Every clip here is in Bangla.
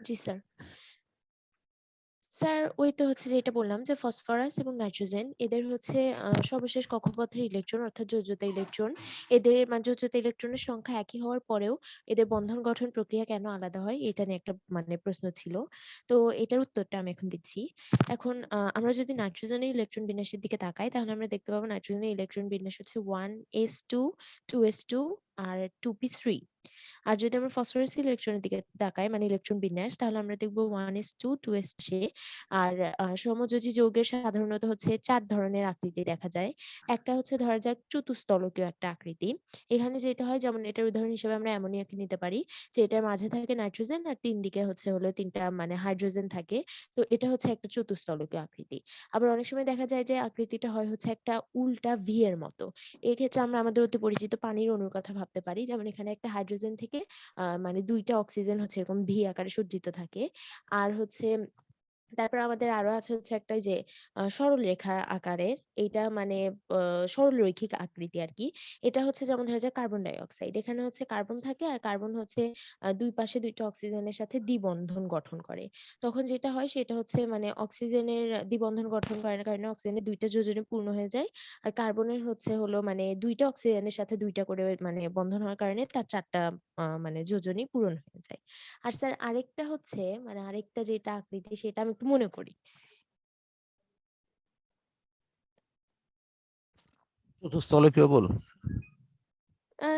জি স্যার। স্যার ওই তো হচ্ছে যেটা বললাম যে ফসফরাস এবং নাইট্রোজেন এদের হচ্ছে সর্বশেষ কক্ষপথের ইলেকট্রন অর্থাৎ যোজ্যতা ইলেকট্রন এদের মানে যোজ্যতা ইলেকট্রনের সংখ্যা একই হওয়ার পরেও এদের বন্ধন গঠন প্রক্রিয়া কেন আলাদা হয় এটা নিয়ে একটা মানে প্রশ্ন ছিল। তো এটার উত্তরটা আমি এখন দিচ্ছি। এখন আমরা যদি নাইট্রোজেনের ইলেকট্রন বিন্যাসের দিকে তাকাই তাহলে আমরা দেখতে পাবো নাইট্রোজেনের ইলেকট্রন বিন্যাস হচ্ছে 1s2 2s2 আর 2p3। আর যদি আমরা ফসফরাস ইলেকট্রনের দিকে তাকাই মানে ইলেকট্রন বিন্যাস তাহলে আমরা দেখব 1s2 2s2 আর সমযোজী যৌগের সাধারণত হচ্ছে 4 ধরনের আকৃতি দেখা যায়। একটা হচ্ছে ধরা যাক চতুস্তলকীয় একটা আকৃতি। এখানে যেটা হয় যেমন এটার উদাহরণ হিসেবে আমরা অ্যামোনিয়াকে নিতে পারি যে এটার মাঝে থাকে নাইট্রোজেন আর তিন দিকে হচ্ছে হলো তিনটা মানে হাইড্রোজেন থাকে। তো এটা হচ্ছে একটা চতুস্তলকীয় আকৃতি। আবার অনেক সময় দেখা যায় যে আকৃতিটা হয় হচ্ছে একটা উল্টা ভি এর মতো। এক্ষেত্রে আমরা আমাদের অতি পরিচিত পানির অণুর কথা ভাবতে পারি। যেমন এখানে একটা হাইড্রোজেন থেকে মানে ২ টা অক্সিজেন হচ্ছে এরকম ভি আকারে সজ্জিত থাকে। আর হচ্ছে তারপর আমাদের আরো আছে হচ্ছে একটা ওই যে সরলরেখা আকারের এইটা মানে সরলরৈখিক আকৃতি আরকি। এটা হচ্ছে যেমন ধরা যায় কার্বন ডাই অক্সাইড। এখানে হচ্ছে কার্বন থাকে আর কার্বন হচ্ছে ২ পাশে ২ টা অক্সিজেনের সাথে দ্বিবন্ধন গঠন করে। তখন যেটা হয় সেটা হচ্ছে মানে অক্সিজেনের দ্বিবন্ধন গঠন করার কারণে অক্সিজেনের ২ টা যোজনী পূর্ণ হয়ে যায়। আর কার্বনের হচ্ছে হলো মানে ২ টা অক্সিজেনের সাথে ২ টা করে মানে বন্ধন হওয়ার কারণে তার ৪ টা মানে যোজনী পূরণ হয়ে যায়। আর স্যার আরেকটা হচ্ছে মানে আরেকটা যেটা আকৃতি সেটা আমি একটু মনে করি। চতুস্থলকীয় বল।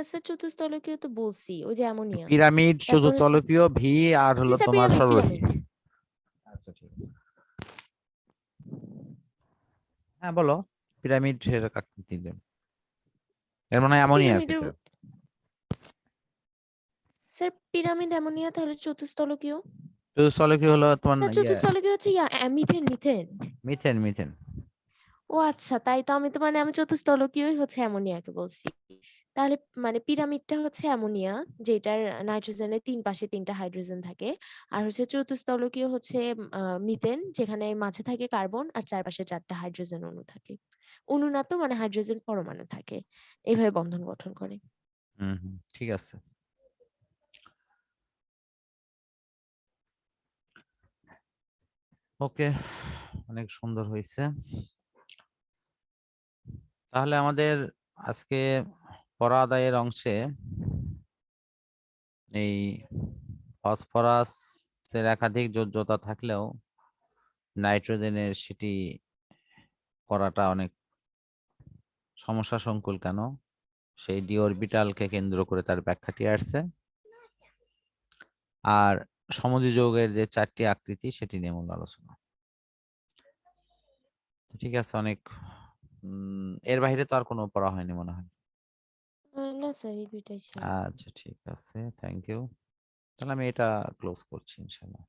স্যার চতুস্তলকীয় তো বলছি ওই যে অ্যামোনিয়া। পিরামিড তারপর হচ্ছে চতুস্থলকীয়, ভি আর জি হলো স্যার তোমার পিরামিড সরলরৈখিক। পিরামিড। আচ্ছা ঠিক আছে। হ্যাঁ বলো, পিরামিড এর আকৃতি দেন। এর মানে অ্যামোনিয়া পিরামিডের আকৃতি। স্যার পিরামিড অ্যামোনিয়া তাহলে চতুস্তলকীয়। চতুস্থলকীয় হলো তোমার স্যার ইয়ে চতুস্তলকীয় হচ্ছে মিথেন মিথেন। মিথেন। মিথেন ও আচ্ছা তাই তো আমি তো মানে আমি চতুস্তলকীয়ই হচ্ছে অ্যামোনিয়াকে বলছি। তাহলে মানে পিরামিডটা হচ্ছে অ্যামোনিয়া যেটার নাইট্রোজেনের ৩ পাশে ৩ টা হাইড্রোজেন থাকে। আর হচ্ছে চতুস্তলকীয় হচ্ছে মিথেন যেখানে মাঝে থাকে কার্বন আর চারপাশে ৪ টা হাইড্রোজেন অণু থাকে। অণু না তো মানে হাইড্রোজেন পরমাণু থাকে। এইভাবে বন্ধন গঠন করে। ঠিক আছে। ওকে, অনেক সুন্দর হয়েছে। তাহলে আমাদের আজকে পড়া আদায়ের অংশে এই ফসফরাসের একাধিক যোজ্যতা থাকলেও নাইট্রোজেনের সেটি করাটা অনেক সমস্যা সংকুল কেন, সেই ডি অরবিটালকে কেন্দ্র করে তার ব্যাখ্যাটি আসছে। আর সমযোজী যে 4টি আকৃতি সেটি নিয়ে মূল আলোচনা। ঠিক আছে, অনেক এর বাইরে তো আর কোনো পড়া হয়নি মনে হয়। না স্যার এই দুইটাই ছিল। আচ্ছা ঠিক আছে, থ্যাংক ইউ। তাহলে আমি এটা ক্লোজ করছি ইনশাল্লাহ।